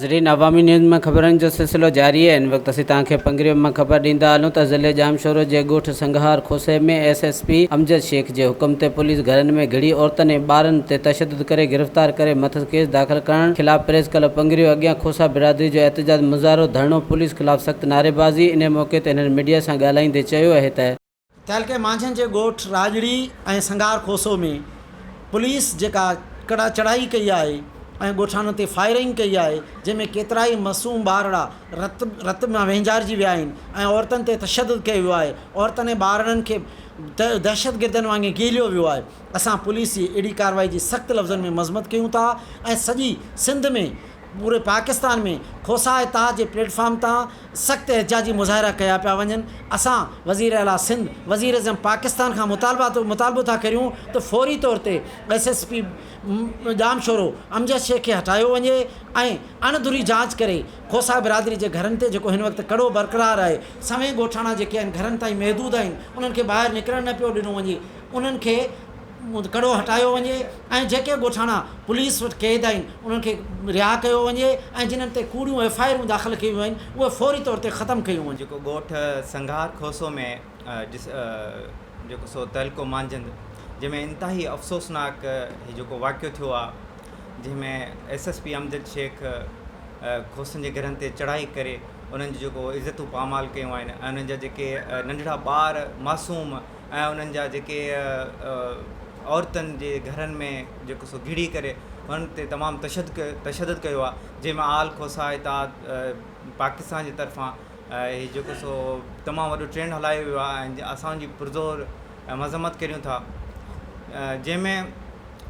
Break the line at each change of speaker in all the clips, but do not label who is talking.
नाज़रीन, अवामी न्यूज़ में ख़बरनि जो सिलसिलो जारी है। इन वक्त असीं तव्हांखे पंगरियो में ख़बर ॾींदा हलूं त ज़िले जामशोरो जे ॻोठ संघार खोसे में SSP अमजद शेख जे हुकुम ते पुलिस घरनि में घिड़ी औरतुनि ऐं ॿारनि ते तशद्दुद करे गिरफ़्तार करे मथस केस दाख़िल करण ख़िलाफ़ प्रेस क्लब पंगरियो अॻियां खोसा बिरादरी जो एहतजाज मुज़ाहिरो धरणो पुलिस ख़िलाफ़ सख़्त नारेबाज़ी। इन मौक़े ते हिननि मीडिया सां ॻाल्हाईंदे चयो आहे त
तहलके मांझनि जे ॻोठ राजड़ी ऐं संगार खोसो में पुलिस जेका कड़ा चढ़ाई कई आहे ऐं ॻोठाणनि ते फायरिंग कई आहे, जंहिंमें केतिरा ई मासूम ॿारड़ा रत में वेंझारिजी विया आहिनि ऐं औरतुनि ते तशद्दुद कयो वियो आहे। औरतुनि ऐं ॿारनि खे दहशतगर्दनि वांगुरु कीलियो वियो आहे। असां पुलिस जी अहिड़ी कार्रवाई जी सख़्तु लफ़्ज़नि में मज़म्मत कयूं था ऐं सॼी सिंध में पूरे पाकिस्तान में खोसा इत्तेहाद जे प्लेटफॉर्म तां सख़्तु एहतिजाजी मुज़ाहिरा कया पिया वञनि। असां वज़ीर आला सिंध वज़ीर अज़म पाकिस्तान खां मुतालबो था करियूं त फौरी तौर ते SSP जामशोरो अमजद शेख खे हटायो वञे ऐं अणधुरी जांच करे खोसा बिरादरी जे घरनि ते जेको हिन वक़्तु कड़ो बरक़रार आहे, सवें ॻोठाणा जेके आहिनि घरनि ताईं महदूद आहिनि, उन्हनि खे ॿाहिरि निकिरणु न पियो ॾिनो वञे, उन्हनि खे कड़ो हटायो वञे ऐं जेके ॻोठाणा पुलिस वटि क़ैद आहिनि उन्हनि खे रिहा कयो वञे ऐं जिन्हनि ते कूड़ियूं FIR दाख़िल कयूं आहिनि उहे फौरी तौर ते ख़तमु कयूं वञे।
जेको ॻोठ संघार खोसो में जेको सो तहलको मांझंद जंहिंमें इंतिहाई अफ़सोसनाक जेको वाक़ियो थियो आहे, जंहिंमें SSP अमजद शेख खोसनि जे घरनि ते चढ़ाई करे उन्हनि जो जेको इज़तूं पामाल कयूं आहिनि ऐं उन्हनि जा जेके नंढड़ा ॿार मासूम ऐं उन्हनि जा जेके औरतुनि जे घरनि में जेको सो घिड़ी करे उन्हनि ते तमामु तशद्दुद कयो आहे, जंहिंमें आल खोसा इत्तेहाद पाकिस्तान जी तरफ़ां हीउ जेको सो तमामु वॾो ट्रेंड हलायो वियो आहे ऐं असांजी पुरज़ोर मज़म्मत करियूं था, जंहिंमें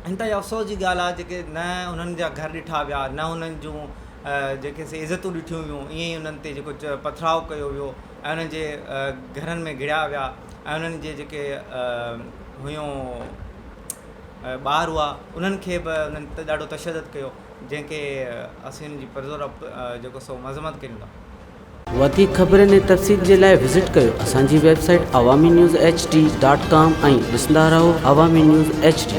इंतिहाई अफ़सोस जी ॻाल्हि आहे जेके न उन्हनि जा घर ॾिठा विया, न उन्हनि जूं जेके इज़तूं ॾिठियूं वियूं, ईअं ई उन्हनि ते जेको पथराव कयो वियो ऐं उन्हनि जे घरनि में घिड़िया विया ऐं उन्हनि जे जेके हुयूं ॿार हुआ उन्हनि खे बि उन्हनि ते ॾाढो तशद्दुद कयो, जंहिंखे असीं उन्हनि जी पुरज़ोर जेको सो मज़म्मत कयूं था।
वधीक ख़बरनि ऐं तफ़सील जे लाइ विज़िट कयो असांजी वेबसाइट awamiNewsHD.com ऐं ॾिसंदा रहो अवामी न्यूज़ HD।